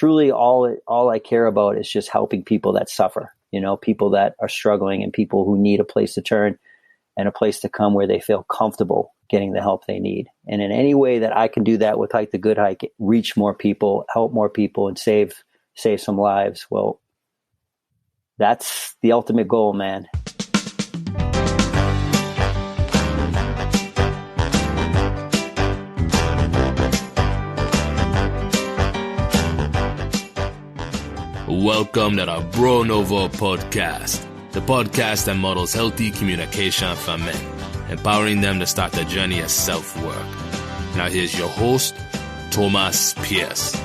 truly all I care about is just helping people that suffer, people that are struggling and people who need a place to turn and a place to come where they feel comfortable getting the help they need. And in any way that I can do that with Hike the Good Hike, reach more people, help more people, and save some lives, well, that's the ultimate goal, man. Welcome to the Nouveau podcast, the podcast that models healthy communication for men, empowering them to start the journey of self-work. Now here's your host, Thomas Pierce.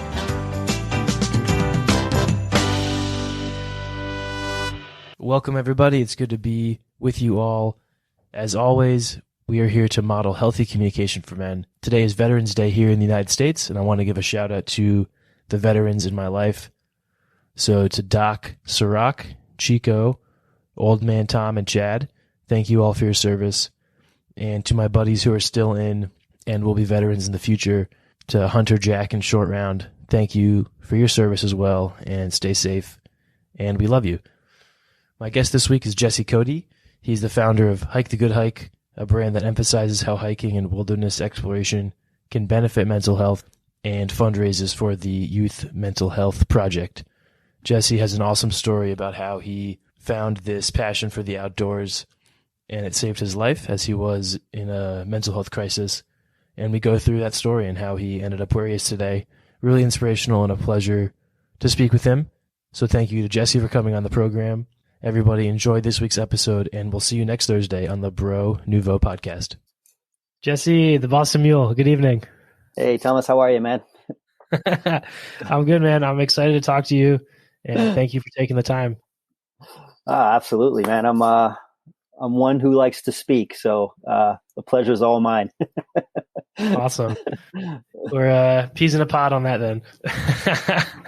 Welcome, everybody. It's good to be with you all. As always, we are here to model healthy communication for men. Today is Veterans Day here in the United States, and I want to give a shout out to the veterans in my life. So to Doc Sirach, Chico, Old Man Tom, and Chad, thank you all for your service. And to my buddies who are still in and will be veterans in the future, to Hunter, Jack, and Short Round, thank you for your service as well, and stay safe, and we love you. My guest this week is Jesse Cody. He's the founder of Hike the Good Hike, a brand that emphasizes how hiking and wilderness exploration can benefit mental health, and fundraises for the Youth Mental Health Project. Jesse has an awesome story about how he found this passion for the outdoors, and it saved his life as he was in a mental health crisis. And we go through that story and how he ended up where he is today. Really inspirational and a pleasure to speak with him. So thank you to Jesse for coming on the program. Everybody enjoy this week's episode, and we'll see you next Thursday on the Nouveau podcast. Jesse, the Boston Mule, good evening. Hey, Thomas, how are you, man? I'm good, man. I'm excited to talk to you, and thank you for taking the time. Absolutely, man. I'm one who likes to speak, so the pleasure is all mine. Awesome. We're peas in a pod on that then.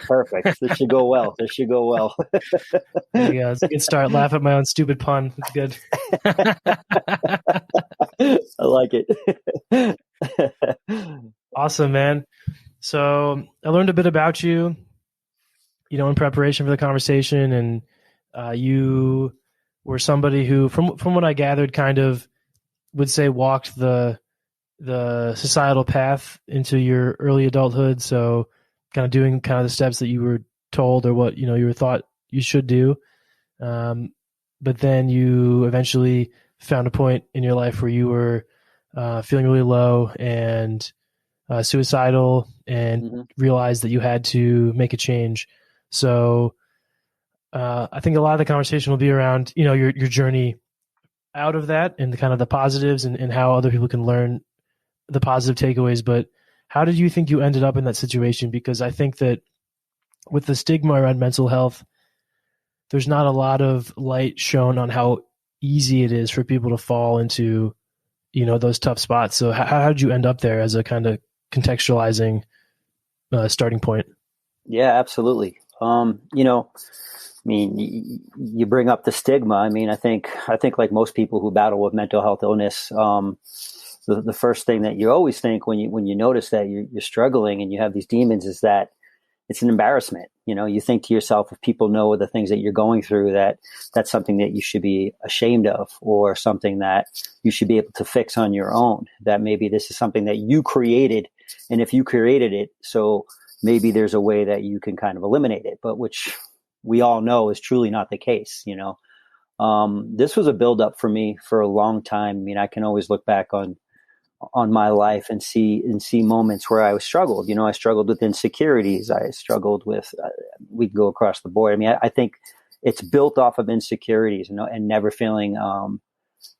Perfect. This should go well. There you go. It's a good start. Laugh at my own stupid pun. It's good. I like it. Awesome, man. So I learned a bit about you, in preparation for the conversation, and you were somebody who, from what I gathered, kind of would say walked the societal path into your early adulthood. So kind of doing kind of the steps that you were told or what, you were thought you should do. But then you eventually found a point in your life where you were feeling really low and suicidal, and realized that you had to make a change. So I think a lot of the conversation will be around, your journey out of that and the kind of the positives and how other people can learn the positive takeaways. But how did you think you ended up in that situation? Because I think that with the stigma around mental health, there's not a lot of light shown on how easy it is for people to fall into, those tough spots. So how did you end up there as a kind of contextualizing starting point? Yeah, absolutely. You bring up the stigma. I think like most people who battle with mental health illness, the first thing that you always think when you notice that you're struggling and you have these demons is that it's an embarrassment. You think to yourself, if people know the things that you're going through, that's something that you should be ashamed of, or something that you should be able to fix on your own, that maybe this is something that you created. And if you created it, so maybe there's a way that you can kind of eliminate it, but which we all know is truly not the case. This was a buildup for me for a long time. I can always look back on my life and see moments where I struggled. I struggled with insecurities. I struggled with, we can go across the board. I think it's built off of insecurities, and never feeling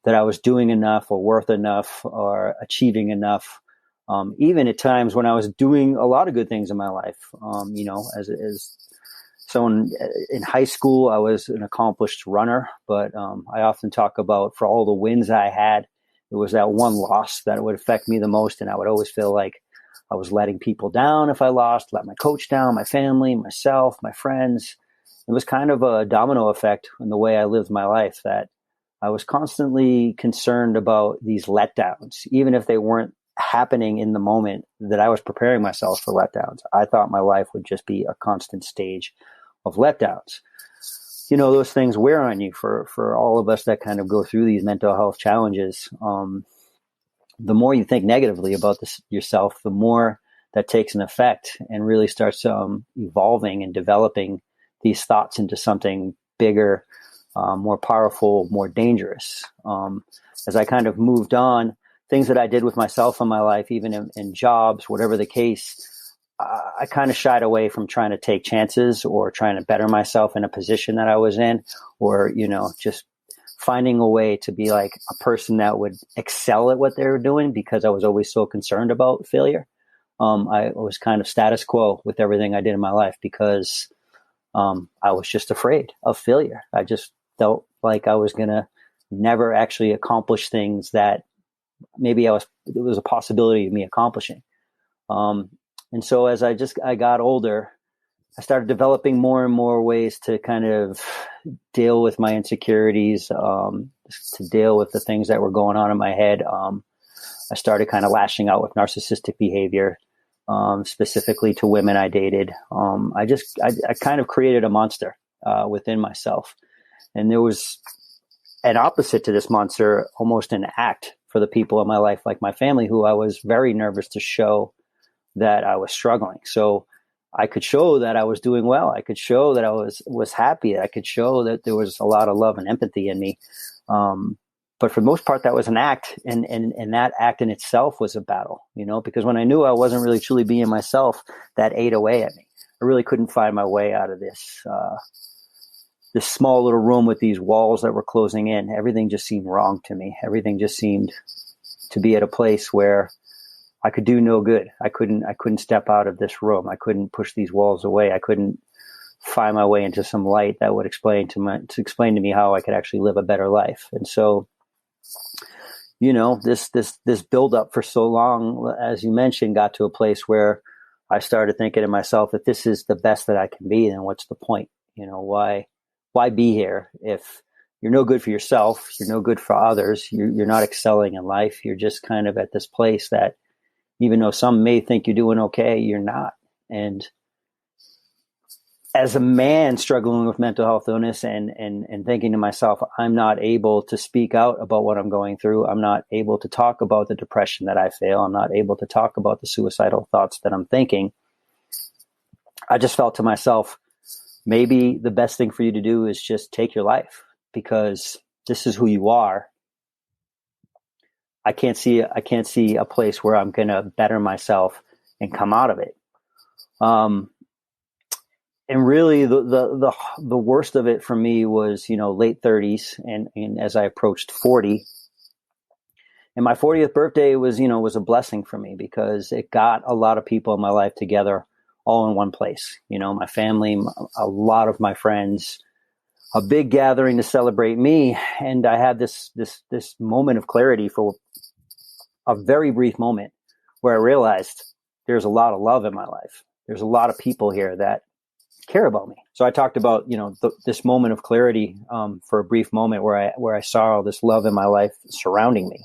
that I was doing enough or worth enough or achieving enough. Even at times when I was doing a lot of good things in my life, as someone in high school, I was an accomplished runner, but I often talk about, for all the wins I had, it was that one loss that would affect me the most. And I would always feel like I was letting people down if I lost, let my coach down, my family, myself, my friends. It was kind of a domino effect in the way I lived my life, that I was constantly concerned about these letdowns, even if they weren't happening in the moment that I was preparing myself for letdowns. I thought my life would just be a constant stage of letdowns. Those things wear on you for all of us that kind of go through these mental health challenges. The more you think negatively about yourself, the more that takes an effect and really starts evolving and developing these thoughts into something bigger, more powerful, more dangerous. As I kind of moved on, things that I did with myself in my life, even in jobs, whatever the case, I kind of shied away from trying to take chances or trying to better myself in a position that I was in, or, just finding a way to be like a person that would excel at what they were doing, because I was always so concerned about failure. I was kind of status quo with everything I did in my life because I was just afraid of failure. I just felt like I was going to never actually accomplish things that maybe there was a possibility of me accomplishing. And so as I got older, I started developing more and more ways to kind of deal with my insecurities, to deal with the things that were going on in my head. I started kind of lashing out with narcissistic behavior, specifically to women I dated. I kind of created a monster within myself. And there was an opposite to this monster, almost an act for the people in my life, like my family, who I was very nervous to show that I was struggling. So I could show that I was doing well. I could show that I was happy. I could show that there was a lot of love and empathy in me. But for the most part, that was an act. And that act in itself was a battle, because when I knew I wasn't really truly being myself, that ate away at me. I really couldn't find my way out of this small little room with these walls that were closing in. Everything just seemed wrong to me. Everything just seemed to be at a place where I could do no good. I couldn't step out of this room. I couldn't push these walls away. I couldn't find my way into some light that would explain to me how I could actually live a better life. And so, this build up for so long, as you mentioned, got to a place where I started thinking to myself, if this is the best that I can be, then what's the point? Why be here if you're no good for yourself, you're no good for others, you're not excelling in life, you're just kind of at this place that even though some may think you're doing okay, you're not. And as a man struggling with mental health illness and thinking to myself, I'm not able to speak out about what I'm going through. I'm not able to talk about the depression that I feel. I'm not able to talk about the suicidal thoughts that I'm thinking. I just felt to myself, maybe the best thing for you to do is just take your life, because this is who you are. I can't see a place where I'm going to better myself and come out of it. And really the worst of it for me was, late 30s and as I approached 40. And my 40th birthday was a blessing for me, because it got a lot of people in my life together all in one place. My family, a lot of my friends, a big gathering to celebrate me. And I had this moment of clarity for a very brief moment where I realized there's a lot of love in my life. There's a lot of people here that care about me. So I talked about, this moment of clarity for a brief moment where I saw all this love in my life surrounding me.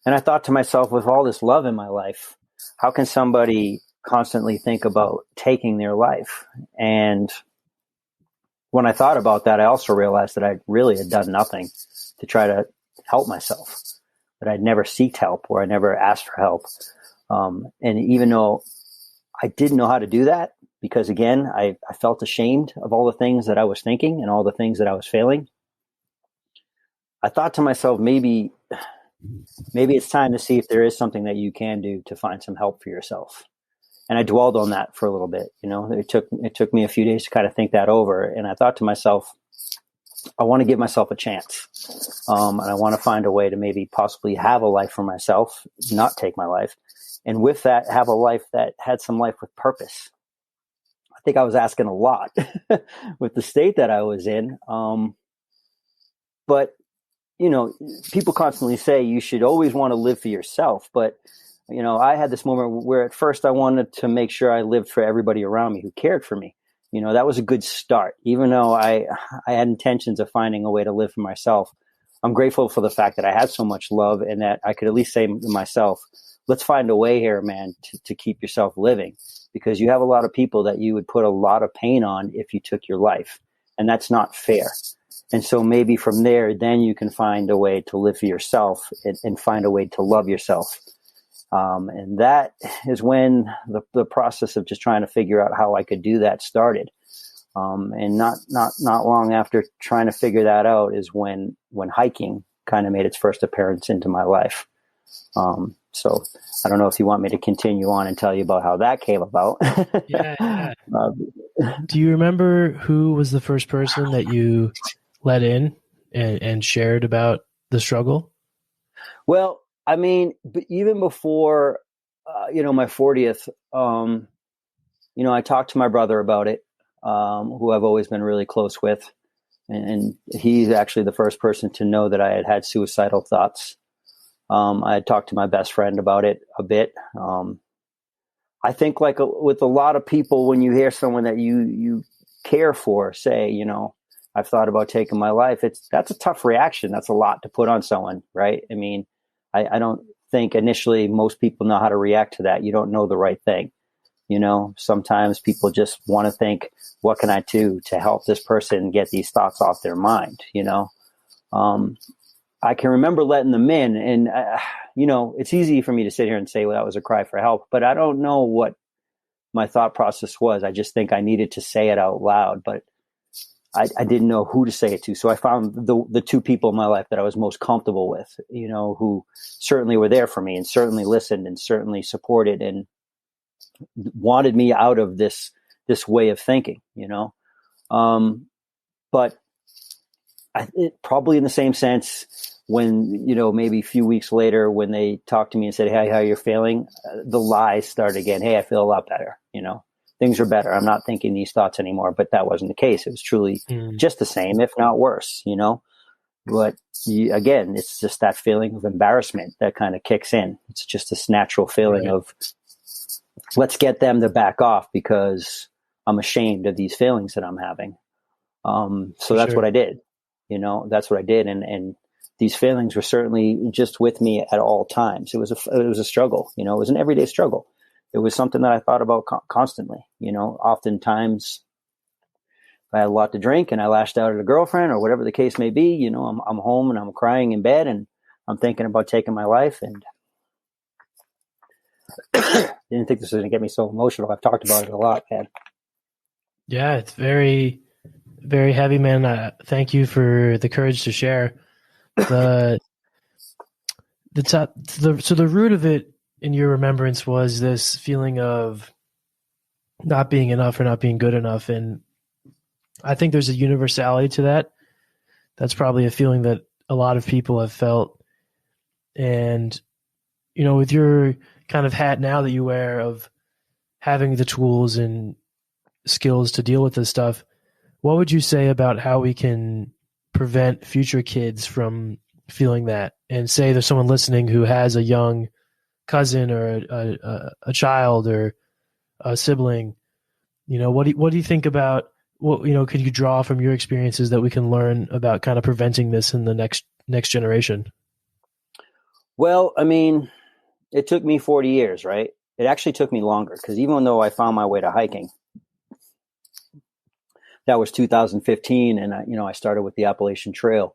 And I thought to myself, with all this love in my life, how can somebody constantly think about taking their life? And when I thought about that, I also realized that I really had done nothing to try to help myself, that I'd never sought help or I never asked for help. And even though I didn't know how to do that, because again, I felt ashamed of all the things that I was thinking and all the things that I was failing, I thought to myself, maybe it's time to see if there is something that you can do to find some help for yourself. And I dwelled on that for a little bit. It took me a few days to kind of think that over. And I thought to myself, I want to give myself a chance. And I want to find a way to maybe possibly have a life for myself, not take my life. And with that, have a life that had some life with purpose. I think I was asking a lot with the state that I was in. But, people constantly say you should always want to live for yourself. But, I had this moment where at first I wanted to make sure I lived for everybody around me who cared for me. That was a good start. Even though I had intentions of finding a way to live for myself, I'm grateful for the fact that I had so much love and that I could at least say to myself, let's find a way here, man, to keep yourself living, because you have a lot of people that you would put a lot of pain on if you took your life. And that's not fair. And so maybe from there, then you can find a way to live for yourself and find a way to love yourself. And that is when the process of just trying to figure out how I could do that started. And not long after trying to figure that out is when hiking kind of made its first appearance into my life. So I don't know if you want me to continue on and tell you about how that came about. Yeah. Do you remember who was the first person that you let in and shared about the struggle? Well, I mean, even before, my 40th, I talked to my brother about it, who I've always been really close with. And he's actually the first person to know that I had suicidal thoughts. I had talked to my best friend about it a bit. I think with a lot of people, when you hear someone that you care for say, I've thought about taking my life, that's a tough reaction. That's a lot to put on someone, right? I mean, I don't think initially most people know how to react to that. You don't know the right thing. Sometimes people just want to think, what can I do to help this person get these thoughts off their mind? I can remember letting them in, and, it's easy for me to sit here and say, well, that was a cry for help, but I don't know what my thought process was. I just think I needed to say it out loud, but I didn't know who to say it to. So I found the two people in my life that I was most comfortable with, who certainly were there for me and certainly listened and certainly supported and wanted me out of this way of thinking, but probably in the same sense when, maybe a few weeks later when they talked to me and said, hey, how you're feeling? The lies started again. Hey, I feel a lot better. Things are better. I'm not thinking these thoughts anymore, but that wasn't the case. It was truly just the same, if not worse, but again, it's just that feeling of embarrassment that kind of kicks in. It's just this natural feeling of, let's get them to back off because I'm ashamed of these feelings that I'm having. So that's what I did. That's what I did. And these feelings were certainly just with me at all times. It was a struggle, it was an everyday struggle. It was something that I thought about constantly, oftentimes I had a lot to drink and I lashed out at a girlfriend or whatever the case may be. I'm home and I'm crying in bed and I'm thinking about taking my life, and didn't think this was going to get me so emotional. I've talked about it a lot, man. Yeah, it's very, very heavy, man. Thank you for the courage to share. So the root of it in your remembrance was this feeling of not being enough or not being good enough. And I think there's a universality to that. That's probably a feeling that a lot of people have felt. And, with your kind of hat now that you wear of having the tools and skills to deal with this stuff, what would you say about how we can prevent future kids from feeling that? And say there's someone listening who has a young cousin or a child or a sibling, what do you think about what, could you draw from your experiences that we can learn about kind of preventing this in the next generation? Well, I mean, it took me 40 years, right? It actually took me longer because even though I found my way to hiking, that was 2015. And I started with the Appalachian Trail.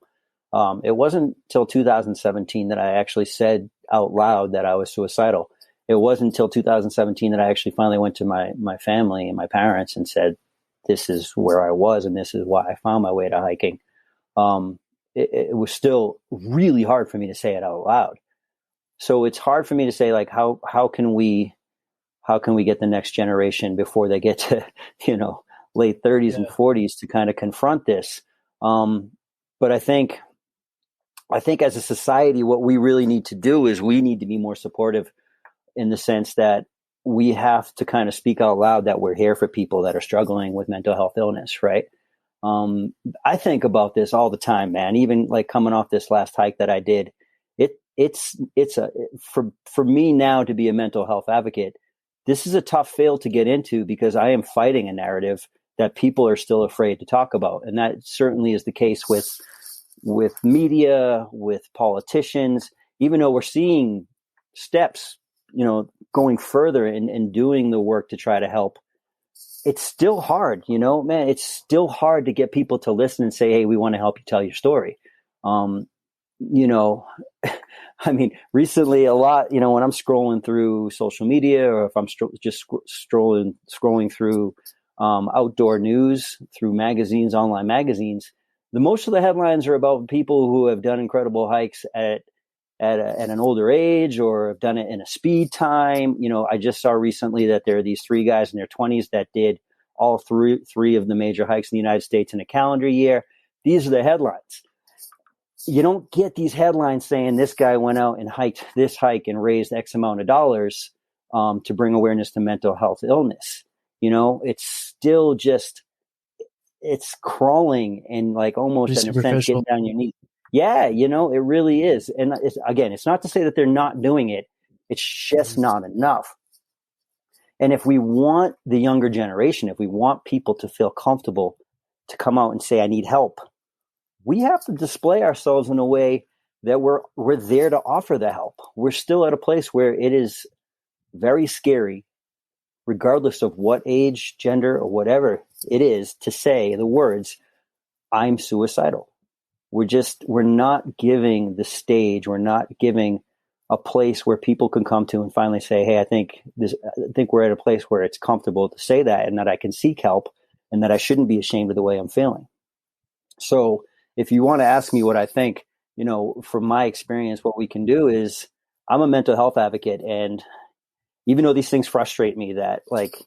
It wasn't till 2017 that I actually said out loud that I was suicidal. It wasn't until 2017 that I actually finally went to my family and my parents and said, this is where I was and this is why I found my way to hiking. It was still really hard for me to say it out loud. So it's hard for me to say, like, how can we get the next generation before they get to, late 30s and 40s to kind of confront this. But I think as a society, what we really need to do is we need to be more supportive in the sense that we have to kind of speak out loud that we're here for people that are struggling with mental health illness, right? I think about this all the time, man. Even like coming off this last hike that I did, for me now to be a mental health advocate, this is a tough field to get into because I am fighting a narrative that people are still afraid to talk about. And that certainly is the case with media, with politicians, even though we're seeing steps, going further and doing the work to try to help, it's still hard, man, it's still hard to get people to listen and say, hey, we want to help you tell your story. I mean, recently a lot, when I'm scrolling through social media, or if I'm just scrolling through outdoor news, through magazines, online magazines, most of the headlines are about people who have done incredible hikes at an older age, or have done it in a speed time. I just saw recently that there are these 3 guys in their 20s that did all three of the major hikes in the United States in a calendar year. These are the headlines. You don't get these headlines saying this guy went out and hiked this hike and raised X amount of dollars to bring awareness to mental health illness. It's still just, it's crawling and like almost in a sense getting down your knees. Yeah, it really is. And it's not to say that they're not doing it. It's just not enough. And if we want the younger generation, if we want people to feel comfortable to come out and say, I need help, we have to display ourselves in a way that we're there to offer the help. We're still at a place where it is very scary, regardless of what age, gender, or whatever it is, to say the words, I'm suicidal. We're not giving the stage. We're not giving a place where people can come to and finally say, hey, I think we're at a place where it's comfortable to say that, and that I can seek help, and that I shouldn't be ashamed of the way I'm feeling. So if you want to ask me what I think, from my experience, what we can do is, I'm a mental health advocate. And even though these things frustrate me, that like,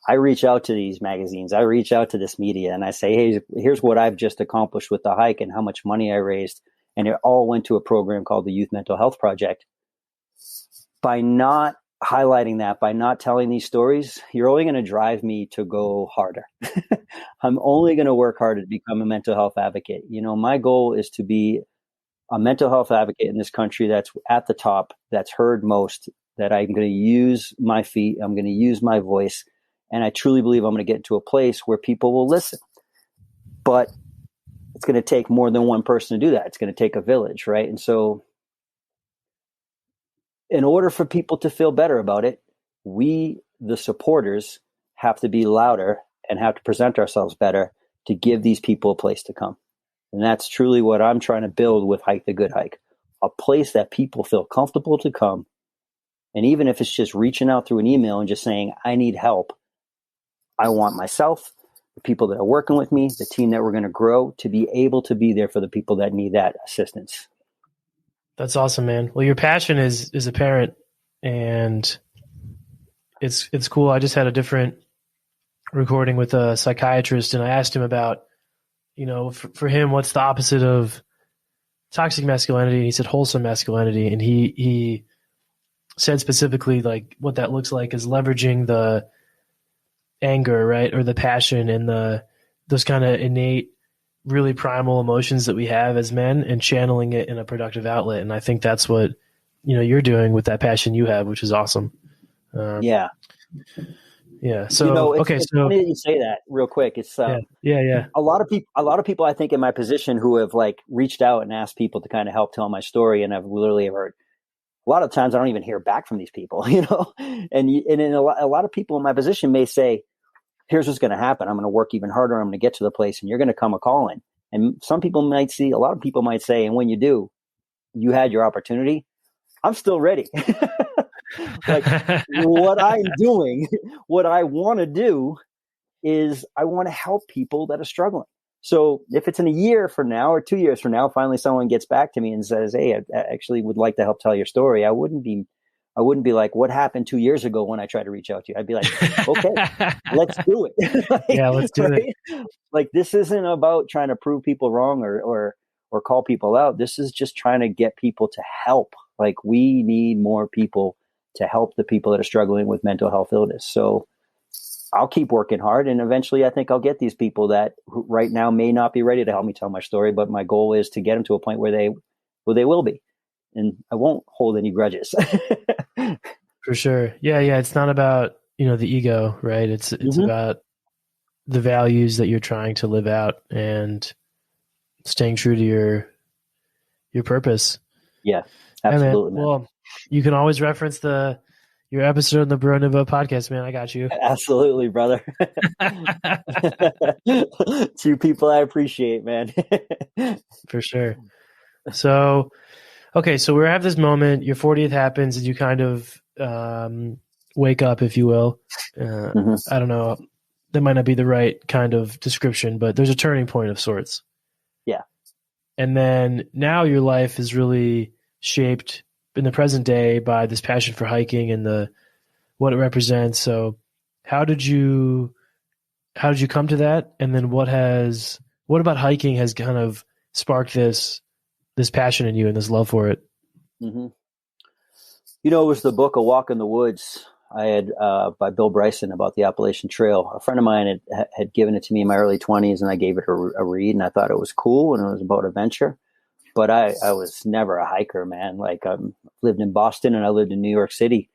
I reach out to these magazines, I reach out to this media, and I say, hey, here's what I've just accomplished with the hike and how much money I raised. And it all went to a program called the Youth Mental Health Project. By not highlighting that, by not telling these stories, you're only going to drive me to go harder. I'm only going to work harder to become a mental health advocate. My goal is to be a mental health advocate in this country that's at the top, that's heard most, that I'm going to use my feet, I'm going to use my voice, and I truly believe I'm going to get to a place where people will listen. But it's going to take more than one person to do that. It's going to take a village, right? And so in order for people to feel better about it, we, the supporters, have to be louder and have to present ourselves better to give these people a place to come. And that's truly what I'm trying to build with Hike the Good Hike, a place that people feel comfortable to come. And even if it's just reaching out through an email and just saying, I need help, I want myself, the people that are working with me, the team that we're going to grow, to be able to be there for the people that need that assistance. That's awesome, man. Well, your passion is apparent, and it's cool. I just had a different recording with a psychiatrist, and I asked him about, for him, what's the opposite of toxic masculinity? And he said wholesome masculinity. And he said specifically, like, what that looks like is leveraging the anger, right? Or the passion and those kind of innate, really primal emotions that we have as men, and channeling it in a productive outlet. And I think that's what, you're doing with that passion you have, which is awesome. Yeah. So, it's funny that you say that real quick. It's, yeah. A lot of people, I think, in my position who have like reached out and asked people to kind of help tell my story. And I've literally heard a lot of times I don't even hear back from these people, and in a lot of people in my position may say, here's what's going to happen. I'm going to work even harder. I'm going to get to the place, and you're going to come a calling. And a lot of people might say, and when you do, you had your opportunity. I'm still ready. Like, what I'm doing, what I want to do is I want to help people that are struggling. So if it's in a year from now or 2 years from now, finally someone gets back to me and says, hey, I actually would like to help tell your story, I wouldn't be like, what happened 2 years ago when I tried to reach out to you? I'd be like, okay, let's do it. Let's do it. Like, this isn't about trying to prove people wrong or call people out. This is just trying to get people to help. Like, we need more people to help the people that are struggling with mental health illness. So I'll keep working hard, and eventually I think I'll get these people that right now may not be ready to help me tell my story, but my goal is to get them to a point where they will be. And I won't hold any grudges. For sure. Yeah. It's not about, the ego, right? It's about the values that you're trying to live out and staying true to your purpose. Yeah, Hey, absolutely, man. Well, you can always reference your episode on the Nouveau podcast, man. I got you. Absolutely, brother. Two people I appreciate, man. For sure. So, okay, so we have this moment. Your 40th happens, and you kind of wake up, if you will. I don't know. That might not be the right kind of description, but there's a turning point of sorts. Yeah. And then now your life is really shaped in the present day by this passion for hiking and what it represents. So how did you come to that? And then what about hiking has kind of sparked this passion in you and this love for it? Mm-hmm. It was the book, A Walk in the Woods, I had by Bill Bryson about the Appalachian Trail. A friend of mine had given it to me in my early 20s, and I gave it a read, and I thought it was cool, and it was about adventure. But I was never a hiker, man. Like, I lived in Boston and I lived in New York City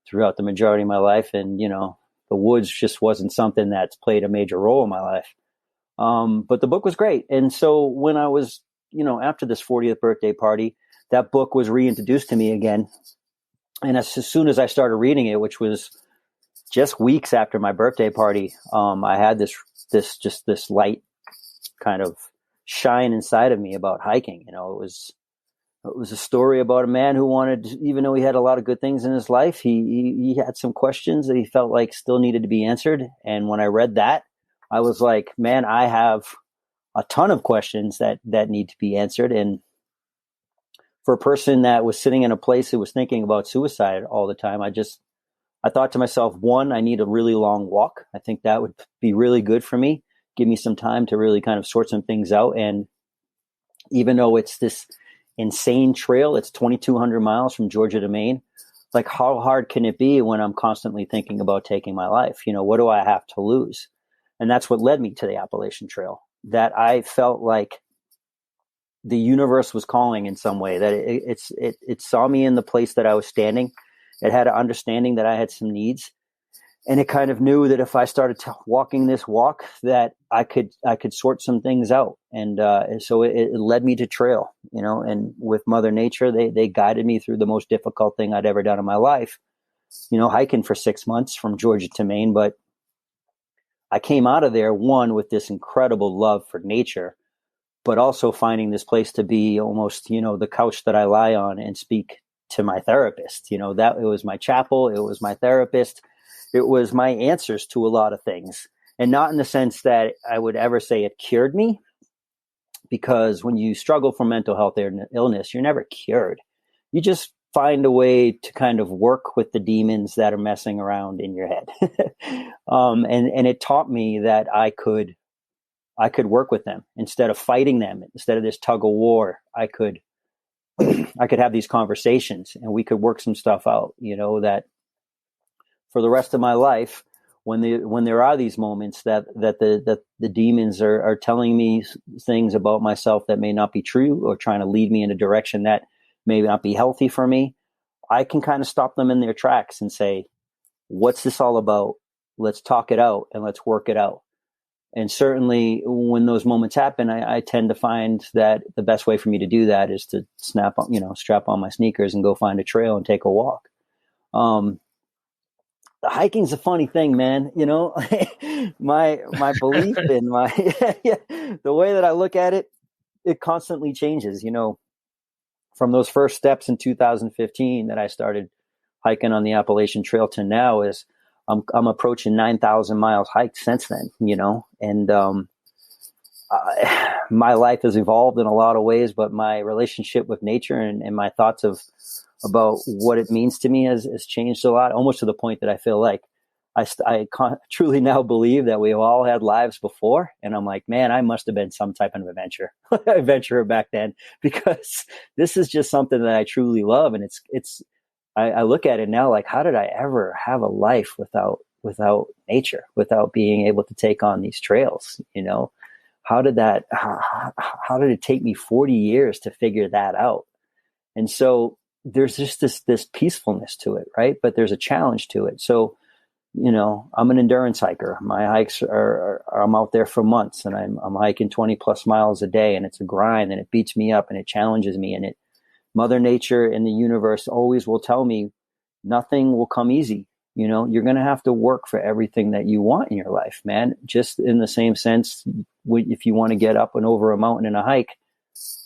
throughout the majority of my life. And, the woods just wasn't something that's played a major role in my life. But the book was great. And so when I was, after this 40th birthday party, that book was reintroduced to me again. And as soon as I started reading it, which was just weeks after my birthday party, I had this light kind of shine inside of me about hiking. It was a story about a man who wanted, even though he had a lot of good things in his life, he had some questions that he felt like still needed to be answered. And when I read that, I was like, man, I have a ton of questions that need to be answered. And for a person that was sitting in a place that was thinking about suicide all the time, I thought to myself, one, I need a really long walk. I think that would be really good for me. Give me some time to really kind of sort some things out. And even though it's this insane trail, it's 2,200 miles from Georgia to Maine. Like, how hard can it be when I'm constantly thinking about taking my life? What do I have to lose? And that's what led me to the Appalachian Trail, that I felt like the universe was calling in some way, that it saw me in the place that I was standing. It had an understanding that I had some needs. And it kind of knew that if I started walking this walk, that I could sort some things out. And so it led me to trail, and with Mother Nature, they guided me through the most difficult thing I'd ever done in my life, hiking for 6 months from Georgia to Maine. But I came out of there, one, with this incredible love for nature, but also finding this place to be almost, the couch that I lie on and speak to my therapist. That it was my chapel, it was my therapist. It was my answers to a lot of things, and not in the sense that I would ever say it cured me, because when you struggle from mental health illness, you're never cured. You just find a way to kind of work with the demons that are messing around in your head. And it taught me that I could work with them instead of fighting them, instead of this tug of war. I could have these conversations and we could work some stuff out, that for the rest of my life, when there are these moments that the demons are telling me things about myself that may not be true, or trying to lead me in a direction that may not be healthy for me, I can kind of stop them in their tracks and say, what's this all about? Let's talk it out and let's work it out. And certainly when those moments happen, I tend to find that the best way for me to do that is to strap on my sneakers and go find a trail and take a walk. The hiking's a funny thing, man. My belief in the way that I look at it, it constantly changes. From those first steps in 2015 that I started hiking on the Appalachian Trail to now, is I'm approaching 9,000 miles hiked since then. And my life has evolved in a lot of ways, but my relationship with nature and my thoughts about what it means to me has changed a lot, almost to the point that I feel like I truly now believe that we all had lives before. And I'm like, man, I must have been some type of adventurer back then, because this is just something that I truly love. And I look at it now like, how did I ever have a life without nature, without being able to take on these trails? How did it take me 40 years to figure that out? And so there's just this peacefulness to it, right? But there's a challenge to it. So, I'm an endurance hiker. My hikes I'm out there for months, and I'm hiking 20 plus miles a day, and it's a grind, and it beats me up, and it challenges me, and Mother Nature and the universe always will tell me nothing will come easy. You're going to have to work for everything that you want in your life, man. Just in the same sense, if you want to get up and over a mountain in a hike,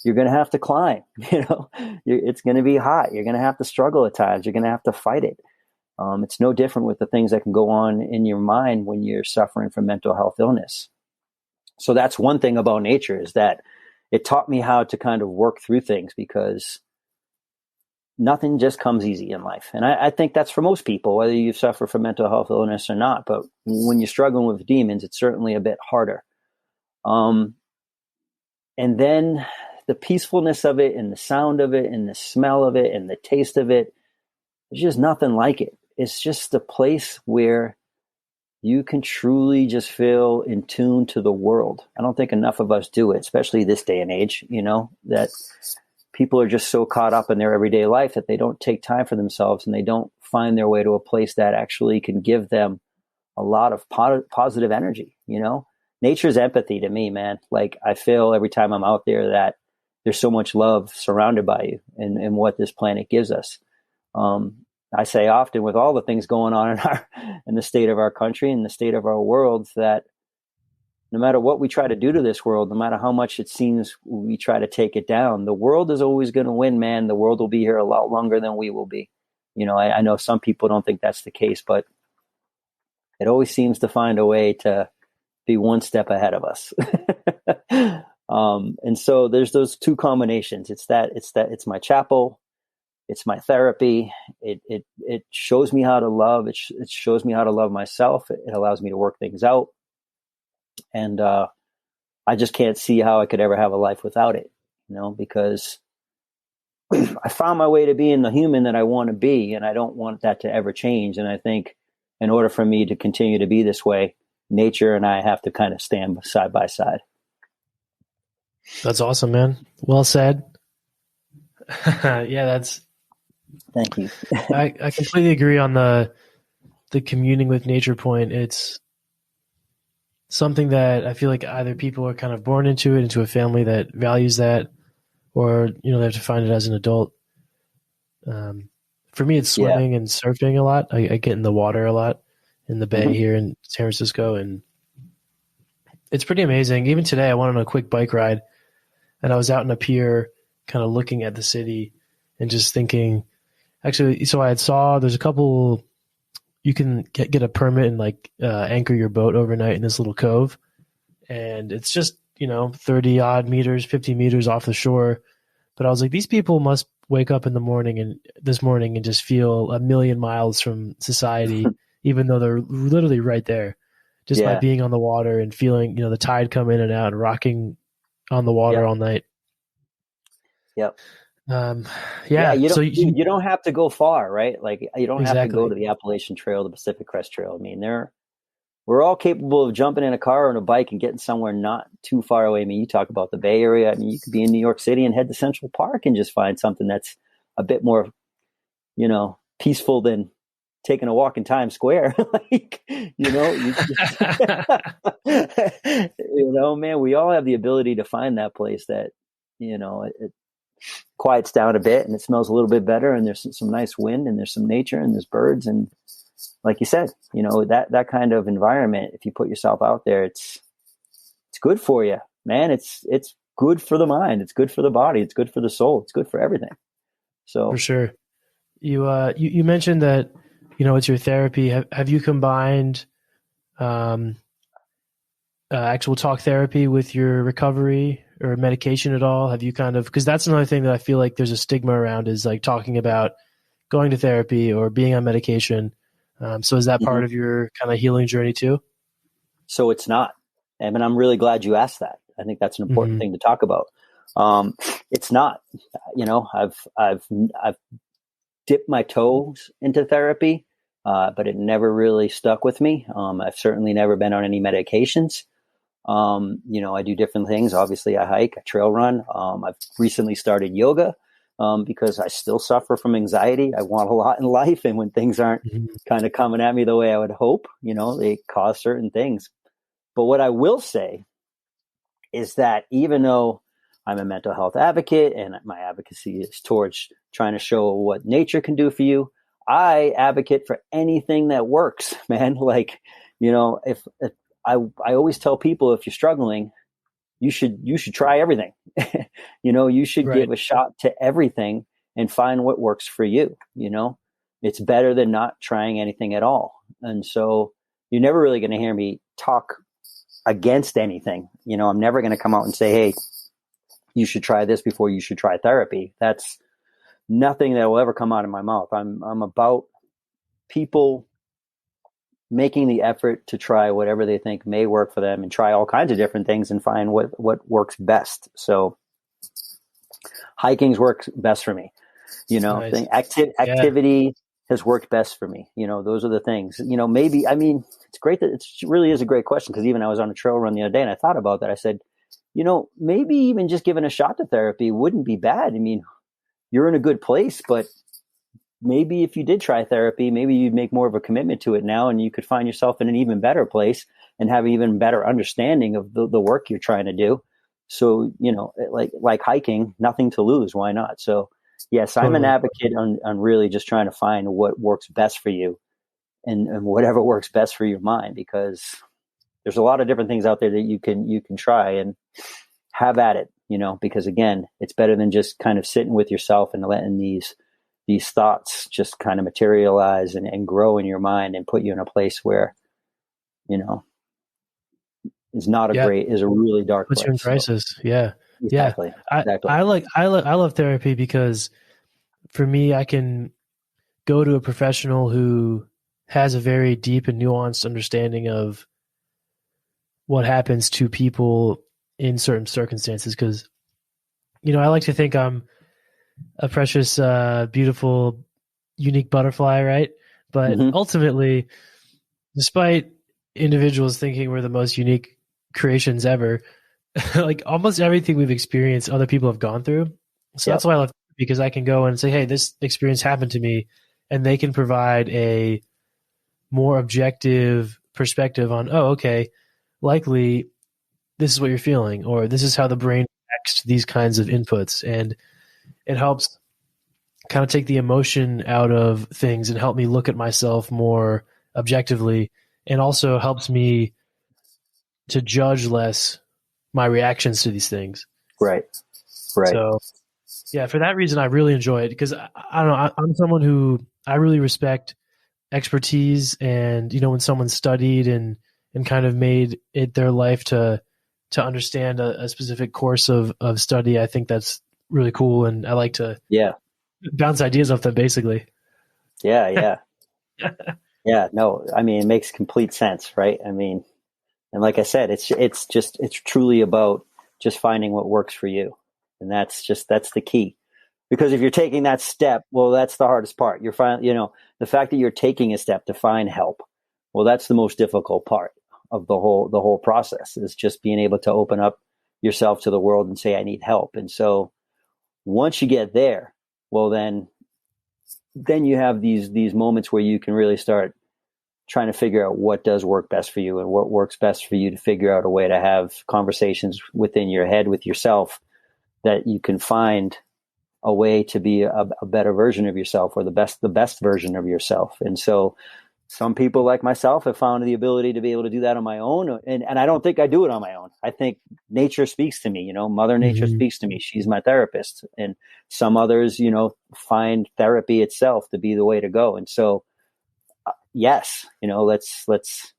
you're going to have to climb. It's going to be hot. You're going to have to struggle at times. You're going to have to fight it. It's no different with the things that can go on in your mind when you're suffering from mental health illness. So that's one thing about nature, is that it taught me how to kind of work through things, because nothing just comes easy in life. And I think that's for most people, whether you suffer from mental health illness or not. But when you're struggling with demons, it's certainly a bit harder. And then the peacefulness of it, and the sound of it, and the smell of it, and the taste of it, there's just nothing like it. It's just a place where you can truly just feel in tune to the world. I don't think enough of us do it, especially this day and age, that people are just so caught up in their everyday life that they don't take time for themselves, and they don't find their way to a place that actually can give them a lot of positive energy. Nature's empathy to me, man. Like, I feel every time I'm out there that there's so much love surrounded by you, and what this planet gives us. I say often, with all the things going on in the state of our country and the state of our world, that no matter what we try to do to this world, no matter how much it seems we try to take it down, the world is always going to win, man. The world will be here a lot longer than we will be. I know some people don't think that's the case, but it always seems to find a way to be one step ahead of us. And so there's those two combinations. It's my chapel. It's my therapy. It shows me how to love. It shows me how to love myself. It allows me to work things out. And I just can't see how I could ever have a life without it, because I found my way to being the human that I want to be, and I don't want that to ever change. And I think in order for me to continue to be this way, nature and I have to kind of stand side by side. That's awesome, man. Well said. Yeah, Thank you. I completely agree on the communing with nature point. It's something that I feel like either people are kind of born into it, into a family that values that, or, they have to find it as an adult. For me, it's swimming and surfing a lot. I get in the water a lot in the bay here in San Francisco, and it's pretty amazing. Even today, I went on a quick bike ride, and I was out in a pier kind of looking at the city and just thinking, actually, so I saw there's a couple, you can get a permit and anchor your boat overnight in this little cove. And it's just, 30 odd meters, 50 meters off the shore. But I was like, these people must wake up in the morning and just feel a million miles from society, even though they're literally right there, just by being on the water and feeling, the tide come in and out and rocking on the water all night. Yep. You don't have to go far, right? Like, you don't have to Exactly. go to the Appalachian Trail, the Pacific Crest Trail. I mean, we're all capable of jumping in a car or on a bike and getting somewhere not too far away. I mean, you talk about the Bay Area. I mean, you could be in New York City and head to Central Park and just find something that's a bit more, peaceful than taking a walk in Times Square. Man, we all have the ability to find that place that, it quiets down a bit and it smells a little bit better, and there's some nice wind, and there's some nature, and there's birds, and like you said, that kind of environment, if you put yourself out there, it's good for you, man. It's good for the mind, it's good for the body, it's good for the soul, it's good for everything. So For sure. You mentioned that, it's your therapy. Have you combined actual talk therapy with your recovery or medication at all? Have you because that's another thing that I feel like there's a stigma around, is like talking about going to therapy or being on medication. So is that part of your kind of healing journey too? So it's not. I mean, I'm really glad you asked that. I think that's an important thing to talk about. It's not, I've dipped my toes into therapy, but it never really stuck with me. I've certainly never been on any medications. I do different things. Obviously I hike, I trail run. I've recently started yoga. because I still suffer from anxiety. I want a lot in life. And when things aren't kind of coming at me the way I would hope, they cause certain things. But what I will say is that even though I'm a mental health advocate and my advocacy is towards trying to show what nature can do for you, I advocate for anything that works, man. Like, if I always tell people, if you're struggling, you should try everything. You should Right. give a shot to everything and find what works for you. It's better than not trying anything at all. And so you're never really going to hear me talk against anything. I'm never going to come out and say, hey, you should try this before you should try therapy. That's nothing that will ever come out of my mouth. I'm about people making the effort to try whatever they think may work for them and try all kinds of different things and find what works best. So hiking's works best for me. Nice. Activity has worked best for me. Those are the things, maybe, it's great that it really is a great question. Cause even I was on a trail run the other day and I thought about that. I said, maybe even just giving a shot to therapy wouldn't be bad. You're in a good place, but maybe if you did try therapy, maybe you'd make more of a commitment to it now and you could find yourself in an even better place and have an even better understanding of the work you're trying to do. So, like hiking, nothing to lose. Why not? So yes, I'm an advocate on really just trying to find what works best for you and whatever works best for your mind, because there's a lot of different things out there that you can try and have at it, because again, it's better than just kind of sitting with yourself and letting these thoughts just kind of materialize and grow in your mind and put you in a place where, is not is a really dark Puts place. you in crisis. So. Yeah. Exactly. Yeah. Exactly. I love therapy because for me, I can go to a professional who has a very deep and nuanced understanding of what happens to people in certain circumstances. Cause, I like to think I'm a precious, beautiful, unique butterfly, right? But ultimately, despite individuals thinking we're the most unique creations ever, like almost everything we've experienced, other people have gone through. So that's why I love it, because I can go and say, hey, this experience happened to me, and they can provide a more objective perspective on, oh, okay, likely this is what you're feeling, or this is how the brain reacts to these kinds of inputs. And it helps kind of take the emotion out of things and help me look at myself more objectively, and also helps me to judge less my reactions to these things. Right. So yeah, for that reason, I really enjoy it, because I don't know, I'm someone who I really respect expertise, and, when someone studied and kind of made it their life to understand a specific course of study, I think that's really cool. And I like to bounce ideas off them, basically. Yeah. Yeah. No, it makes complete sense. Right. And like I said, it's truly about just finding what works for you. And that's the key, because if you're taking that step, well, that's the hardest part. You're the fact that you're taking a step to find help. Well, that's the most difficult part of the whole process, is just being able to open up yourself to the world and say, I need help. And so once you get there, well, then you have these moments where you can really start trying to figure out what does work best for you and what works best for you, to figure out a way to have conversations within your head with yourself that you can find a way to be a better version of yourself, or the best version of yourself. And so some people like myself have found the ability to be able to do that on my own. And I don't think I do it on my own. I think nature speaks to me, Mother Nature speaks to me. She's my therapist. And some others, find therapy itself to be the way to go. And so, yes, let's,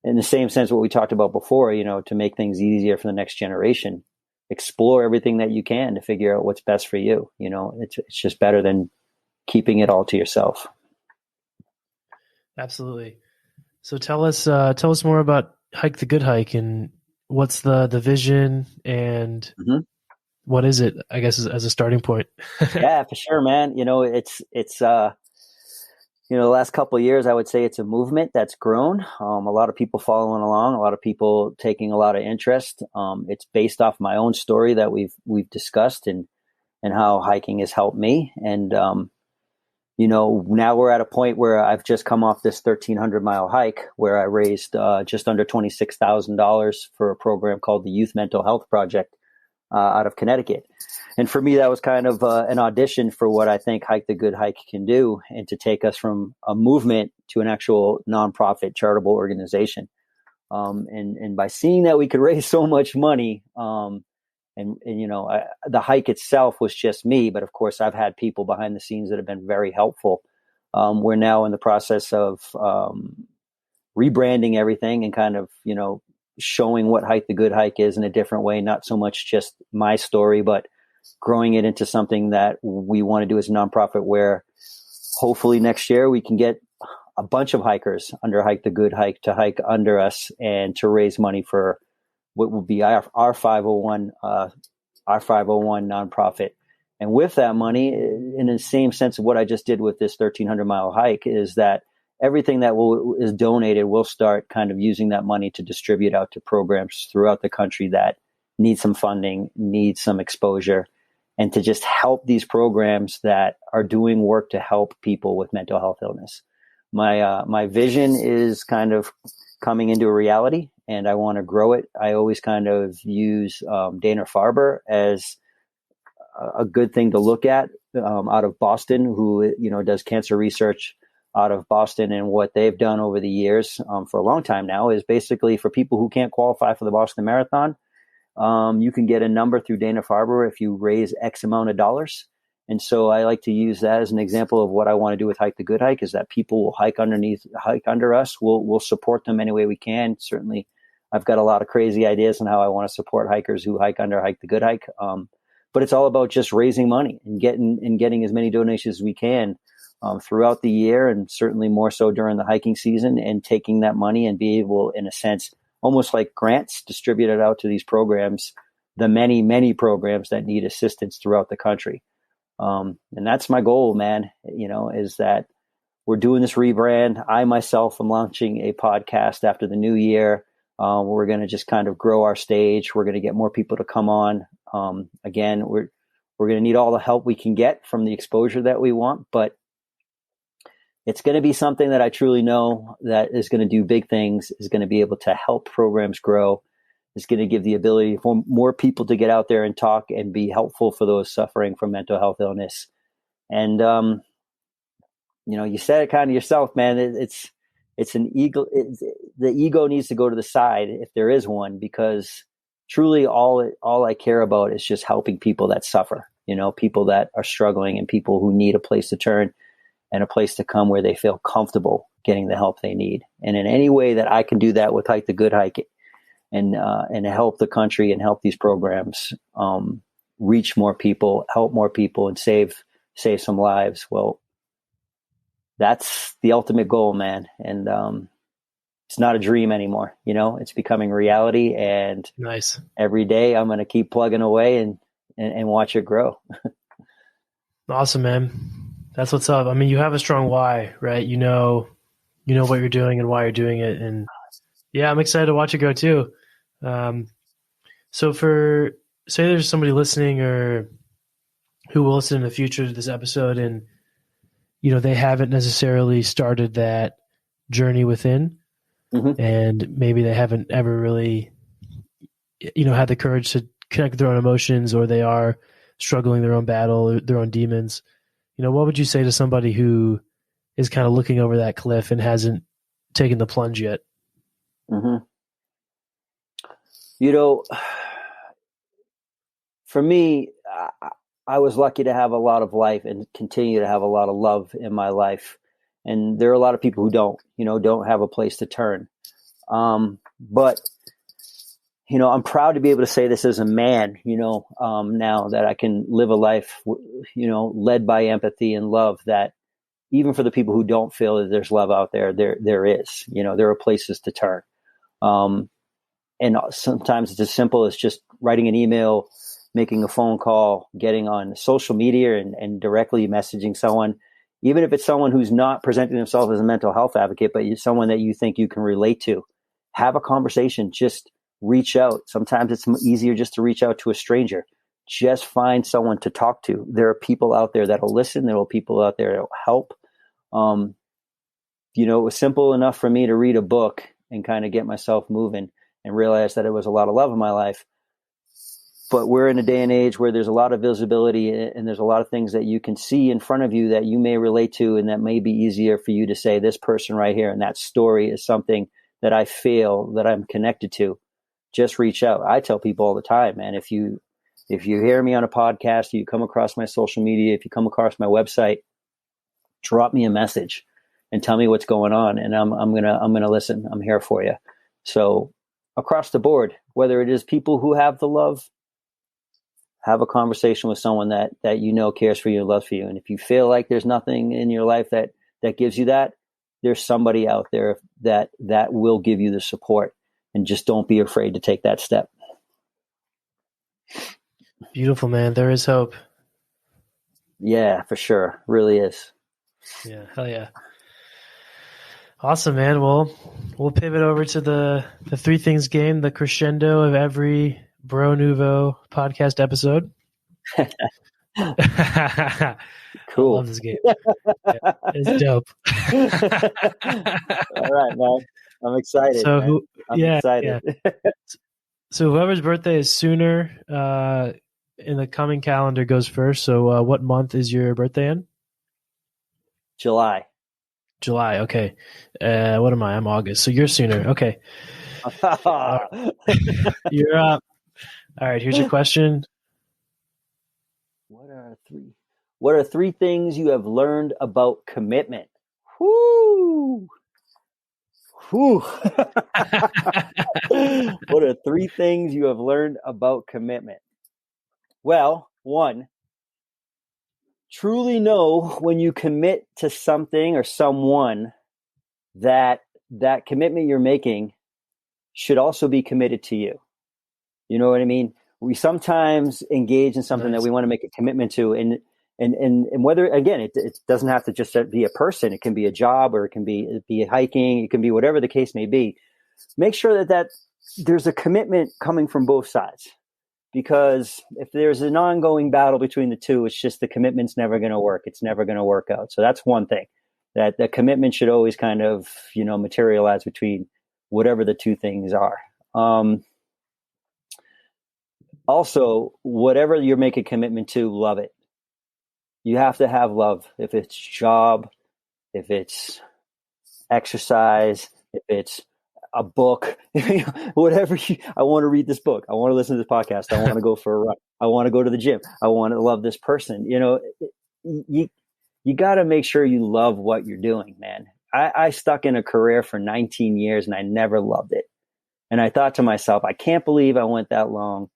in the same sense, what we talked about before, to make things easier for the next generation, explore everything that you can to figure out what's best for you. It's just better than keeping it all to yourself. Absolutely. So tell us more about Hike the Good Hike, and what's the vision, and what is it, I guess, as a starting point? Yeah, for sure, man. It's the last couple of years, I would say it's a movement that's grown. A lot of people following along, a lot of people taking a lot of interest. It's based off my own story that we've discussed, and and how hiking has helped me. And, now we're at a point where I've just come off this 1,300-mile hike where I raised just under $26,000 for a program called the Youth Mental Health Project out of Connecticut. And for me, that was kind of an audition for what I think Hike the Good Hike can do, and to take us from a movement to an actual nonprofit charitable organization. And by seeing that we could raise so much money, the hike itself was just me, but of course I've had people behind the scenes that have been very helpful. We're now in the process of rebranding everything and kind of, showing what Hike the Good Hike is in a different way, not so much just my story, but growing it into something that we want to do as a nonprofit, where hopefully next year we can get a bunch of hikers under Hike the Good Hike to hike under us and to raise money for what will be our 501 nonprofit. And with that money, in the same sense of what I just did with this 1,300-mile hike, is that everything that is donated, we'll start kind of using that money to distribute out to programs throughout the country that need some funding, need some exposure, and to just help these programs that are doing work to help people with mental health illness. My vision is kind of coming into a reality, and I want to grow it. I always kind of use Dana-Farber as a good thing to look at, out of Boston, who does cancer research out of Boston. And what they've done over the years, for a long time now, is basically for people who can't qualify for the Boston Marathon, you can get a number through Dana-Farber if you raise X amount of dollars. And so I like to use that as an example of what I want to do with Hike the Good Hike, is that people will hike under us. We'll support them any way we can. Certainly, I've got a lot of crazy ideas on how I want to support hikers who hike under Hike the Good Hike. But it's all about just raising money and getting as many donations as we can throughout the year, and certainly more so during the hiking season, and taking that money and be able, in a sense, almost like grants, distribute it out to these programs, the many, many programs that need assistance throughout the country. And that's my goal, man, is that we're doing this rebrand. I myself am launching a podcast after the new year. We're going to just kind of grow our stage. We're going to get more people to come on. Again, we're going to need all the help we can get from the exposure that we want, but it's going to be something that I truly know that is going to do big things, is going to be able to help programs grow, is going to give the ability for more people to get out there and talk and be helpful for those suffering from mental health illness. And, you said it kind of yourself, man. It's an ego. The ego needs to go to the side if there is one, because truly all I care about is just helping people that suffer, people that are struggling, and people who need a place to turn and a place to come where they feel comfortable getting the help they need. And in any way that I can do that with Hike the Good Hike, and help the country and help these programs reach more people, help more people, and save some lives, well, that's the ultimate goal, man. And it's not a dream anymore. It's becoming reality. And nice. Every day I'm going to keep plugging away and watch it grow. Awesome, man. That's what's up. I mean, you have a strong why, right? You know what you're doing and why you're doing it. And yeah, I'm excited to watch it go too. So say there's somebody listening or who will listen in the future to this episode, and, they haven't necessarily started that journey within, and maybe they haven't ever really, had the courage to connect with their own emotions, or they are struggling their own battle, or their own demons. What would you say to somebody who is kind of looking over that cliff and hasn't taken the plunge yet? Mm-hmm. For me, I was lucky to have a lot of life and continue to have a lot of love in my life. And there are a lot of people who don't have a place to turn. But I'm proud to be able to say this as a man, now that I can live a life, led by empathy and love, that even for the people who don't feel that there's love out there, there is, there are places to turn. And sometimes it's as simple as just writing an email, making a phone call, getting on social media and directly messaging someone, even if it's someone who's not presenting themselves as a mental health advocate, but someone that you think you can relate to. Have a conversation, just reach out. Sometimes it's easier just to reach out to a stranger. just find someone to talk to. There are people out there that'll listen. There are people out there that'll help. It was simple enough for me to read a book and kind of get myself moving and realize that it was a lot of love in my life. But we're in a day and age where there's a lot of visibility and there's a lot of things that you can see in front of you that you may relate to, and that may be easier for you to say, this person right here and that story is something that I feel that I'm connected to. Just reach out. I tell people all the time, man, if you hear me on a podcast, you come across my social media, if you come across my website, drop me a message and tell me what's going on, and I'm gonna listen. I'm here for you. So across the board, whether it is people who have the love, have a conversation with someone that cares for you and loves for you. And if you feel like there's nothing in your life that gives you that, there's somebody out there that will give you the support, and just don't be afraid to take that step. Beautiful, man. There is hope. Yeah, for sure. Really is. Yeah. Hell yeah. Awesome, man. Well, we'll pivot over to the three things game, the crescendo of every Bro Nouveau podcast episode. Cool. I love this game. Yeah, it's dope. All right, man. I'm excited. So I'm excited. Yeah. So whoever's birthday is sooner in the coming calendar goes first. So what month is your birthday in? July. Okay. What am I? I'm August. So you're sooner. Okay. You're up. All right. Here's your question. What are three things you have learned about commitment? Whoo! Whew. What are three things you have learned about commitment? Well, one, truly know when you commit to something or someone that commitment you're making should also be committed to you. You know what I mean? We sometimes engage in something that we want to make a commitment to, and whether, again, it doesn't have to just be a person. It can be a job, or it can be hiking. It can be whatever the case may be. Make sure that there's a commitment coming from both sides, because if there's an ongoing battle between the two, it's just the commitment's never going to work. It's never going to work out. So that's one thing, that the commitment should always kind of, materialize between whatever the two things are. Also, whatever you're making commitment to, love it. You have to have love. If it's job, if it's exercise, if it's a book, whatever. I want to read this book. I want to listen to this podcast. I want to go for a run. I want to go to the gym. I want to love this person. You got to make sure you love what you're doing, man. I stuck in a career for 19 years and I never loved it. And I thought to myself, I can't believe I went that long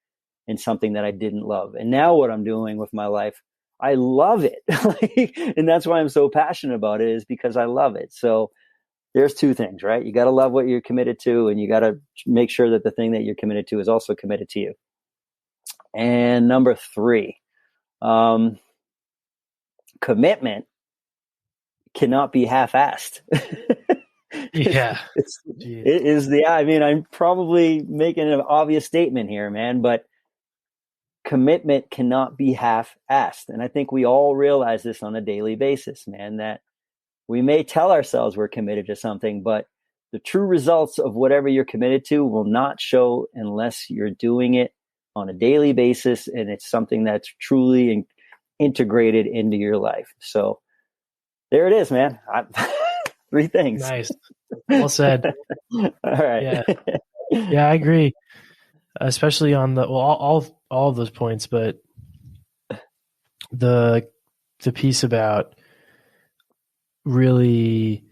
in something that I didn't love. And now what I'm doing with my life, I love it. And that's why I'm so passionate about it, is because I love it. So there's two things, right? You got to love what you're committed to, and you got to make sure that the thing that you're committed to is also committed to you. And number three, commitment cannot be half-assed. Yeah. It is I'm probably making an obvious statement here, man, but commitment cannot be half-assed. And I think we all realize this on a daily basis, man, that we may tell ourselves we're committed to something, but the true results of whatever you're committed to will not show unless you're doing it on a daily basis and it's something that's truly integrated into your life. So there it is, man. Three things. Nice. Well said. All right. Yeah, I agree. Especially on all of those points, but the piece about really,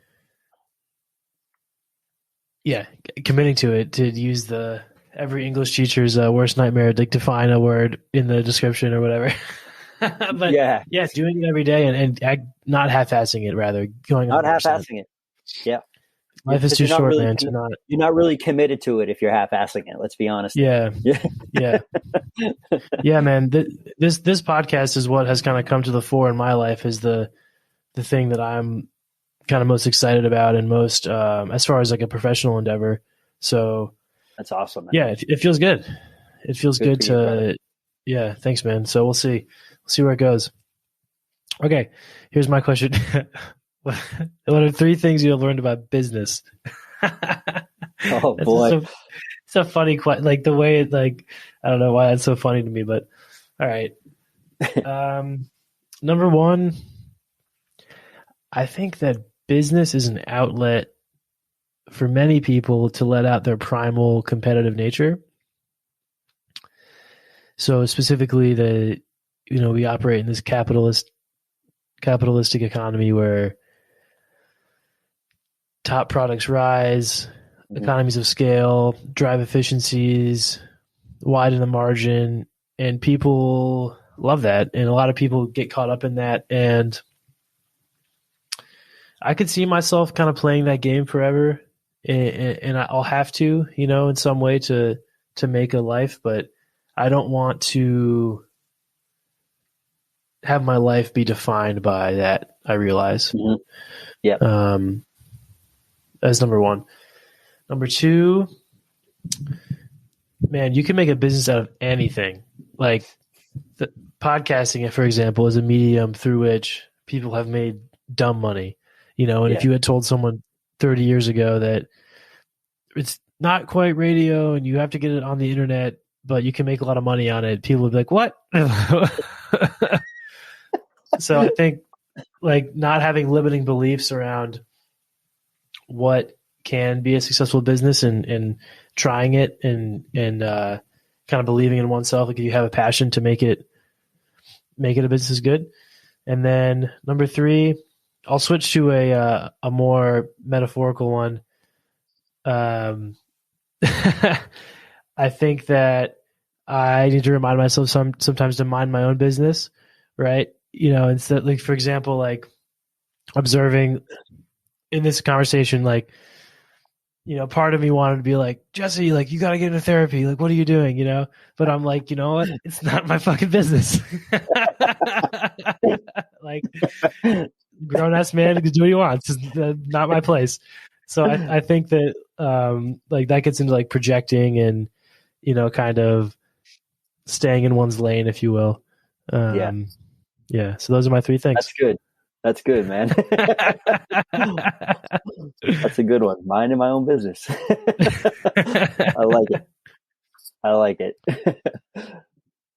committing to it, to use every English teacher's worst nightmare, like to find a word in the description or whatever. But doing it every day and not half-assing it, rather going on. Not half-assing it. Yeah. Life is too short, man. You're not really committed to it if you're half-assing it. Let's be honest. Yeah. Yeah, man. This podcast is what has kind of come to the fore in my life, is the thing that I'm kind of most excited about and most as far as like a professional endeavor. So that's awesome, man. Yeah, it feels good. It feels good to Yeah, thanks, man. So we'll see. We'll see where it goes. Okay, here's my question. What are 3 things you have learned about business? Oh boy. It's a funny question. Like the way it, like, I don't know why that's so funny to me, but all right. Number 1, I think that business is an outlet for many people to let out their primal competitive nature. So specifically we operate in this capitalistic economy where top products rise, economies of scale, drive efficiencies, widen the margin, and people love that. And a lot of people get caught up in that. And I could see myself kind of playing that game forever, and I'll have to, in some way to make a life, but I don't want to have my life be defined by that, I realize. Mm-hmm. Yeah. That's number 1. Number 2, man, you can make a business out of anything. Like podcasting, for example, is a medium through which people have made dumb money. And if you had told someone 30 years ago that it's not quite radio and you have to get it on the internet, but you can make a lot of money on it, people would be like, what? So I think like not having limiting beliefs around what can be a successful business and trying it and kind of believing in oneself. Like if you have a passion to make it a business is good. And then number 3, I'll switch to a more metaphorical one. I think that I need to remind myself sometimes to mind my own business, right? Instead, like for example, like observing in this conversation, like, part of me wanted to be like, Jesse, like you got to get into therapy. Like, what are you doing? But I'm like, you know what? It's not my fucking business. Like, grown ass man can do what he wants. It's not my place. So I think that like that gets into like projecting and kind of staying in one's lane, if you will. Yeah. So those are my 3 things. That's good, man. That's a good one. Minding my own business. I like it.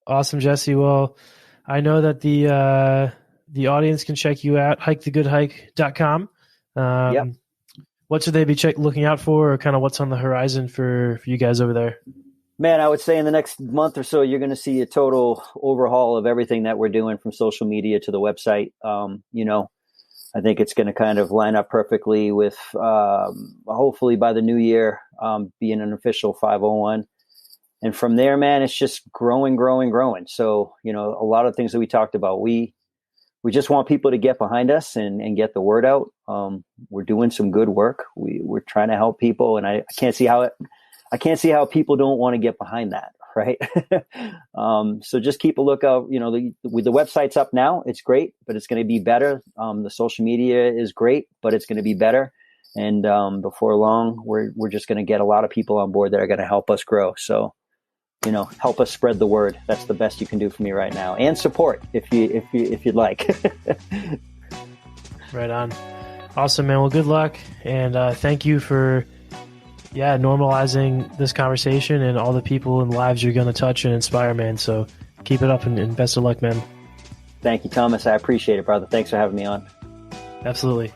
Awesome, Jesse. Well, I know that the audience can check you out, hikethegoodhike.com. Yep. What should they be looking out for, or kind of what's on the horizon for you guys over there? Man, I would say in the next month or so, you're going to see a total overhaul of everything that we're doing, from social media to the website. I think it's going to kind of line up perfectly with, hopefully by the new year, being an official 501. And from there, man, it's just growing. So, a lot of things that we talked about, we just want people to get behind us and get the word out. We're doing some good work. We're trying to help people, and I can't see how people don't want to get behind that, right? So just keep a lookout. The website's up now. It's great, but it's going to be better. The social media is great, but it's going to be better. And before long, we're just going to get a lot of people on board that are going to help us grow. So, help us spread the word. That's the best you can do for me right now, and support if you'd like. Right on. Awesome, man. Well, good luck, and thank you for normalizing this conversation and all the people and lives you're going to touch and inspire, man. So keep it up and best of luck, man. Thank you, Thomas. I appreciate it, brother. Thanks for having me on. Absolutely.